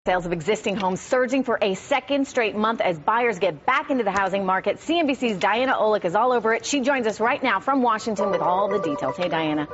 Sales of existing homes surging for a second straight month as buyers get back into the housing market. CNBC's Diana Olick is all over it. She joins us right now from Washington with all the details. Hey, Diana.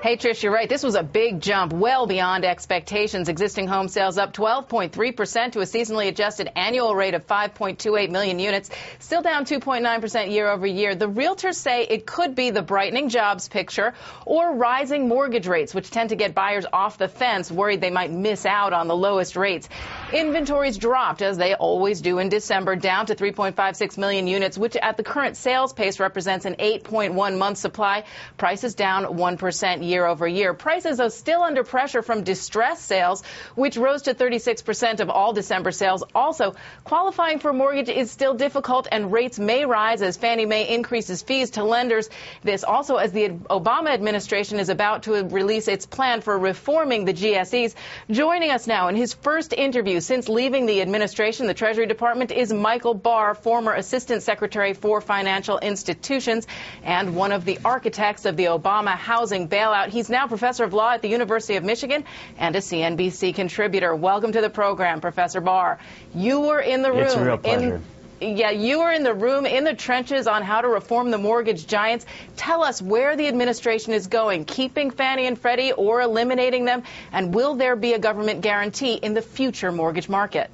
Hey, Trish, you're right. This was a big jump, well beyond expectations. Existing home sales up 12.3% to a seasonally adjusted annual rate of 5.28 million units, still down 2.9% year over year. The realtors say it could be the brightening jobs picture or rising mortgage rates, which tend to get buyers off the fence, worried they might miss out on the lowest rates. Inventories dropped, as they always do in December, down to 3.56 million units, which at the current sales pace represents an 8.1 month supply. Prices down 1% year over year. Prices are still under pressure from distressed sales, which rose to 36% of all December sales. Also, qualifying for a mortgage is still difficult, and rates may rise as Fannie Mae increases fees to lenders. This also as the Obama administration is about to release its plan for reforming the GSEs. Joining us now in his first interview since leaving the administration, the Treasury Department, is Michael Barr, former Assistant Secretary for Financial Institutions and one of the architects of the Obama housing bailout. He's now professor of law at the University of Michigan and a CNBC contributor. Welcome to the program, Professor Barr. You were in the room. It's a real pleasure. You were in the room, in the trenches on how to reform the mortgage giants. Tell us where the administration is going, keeping Fannie and Freddie or eliminating them, and will there be a government guarantee in the future mortgage market?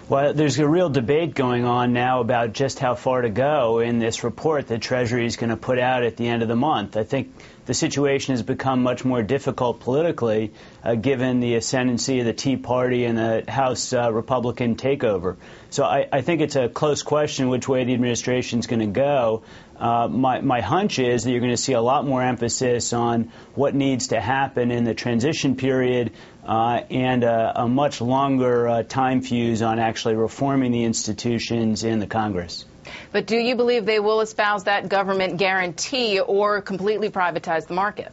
Well, there's a real debate going on now about just how far to go in this report that Treasury is going to put out at the end of the month. I think the situation has become much more difficult politically, given the ascendancy of the Tea Party and the House Republican takeover. So I think it's a close question which way the administration is going to go. My hunch is that you're going to see a lot more emphasis on what needs to happen in the transition period and a much longer time fuse on actually reforming the institutions in the Congress. But do you believe they will espouse that government guarantee or completely privatize the market?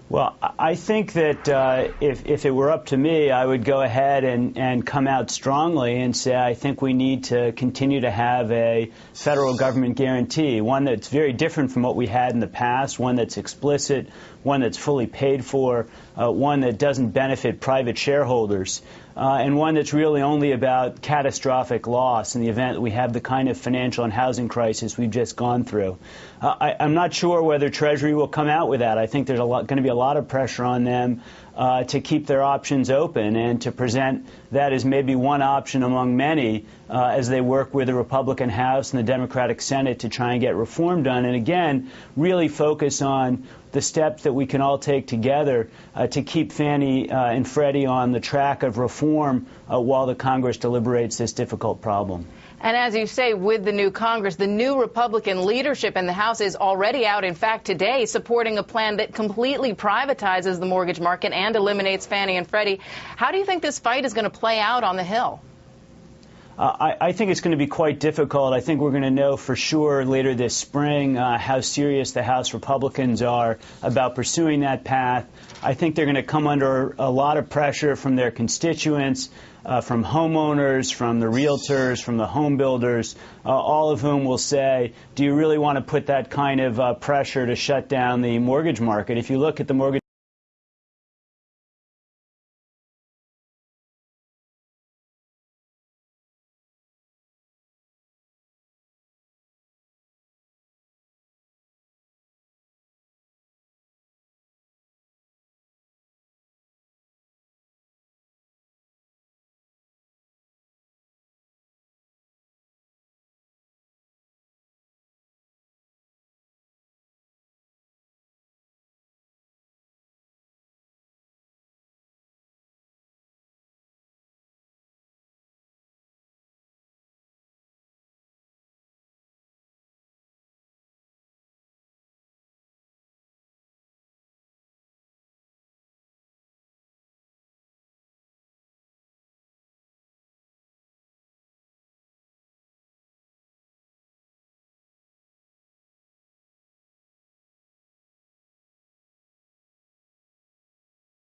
Well, I think that if it were up to me, I would go ahead and come out strongly and say I think we need to continue to have a federal government guarantee, one that's very different from what we had in the past, one that's explicit, one that's fully paid for, one that doesn't benefit private shareholders, and one that's really only about catastrophic loss in the event that we have the kind of financial and housing crisis we've just gone through. I'm not sure whether Treasury will come out with that. I think there's going to be a lot of pressure on them to keep their options open and to present that as maybe one option among many as they work with the Republican House and the Democratic Senate to try and get reform done. And again, really focus on the steps that we can all take together to keep Fannie and Freddie on the track of reform while the Congress deliberates this difficult problem. And as you say, with the new Congress, the new Republican leadership in the House is already out, in fact, today, supporting a plan that completely privatizes the mortgage market and eliminates Fannie and Freddie. How do you think this fight is going to play out on the Hill? I think it's going to be quite difficult. I think we're going to know for sure later this spring how serious the House Republicans are about pursuing that path. I think they're going to come under a lot of pressure from their constituents, from homeowners, from the realtors, from the home builders, all of whom will say, do you really want to put that kind of pressure to shut down the mortgage market? If you look at the mortgage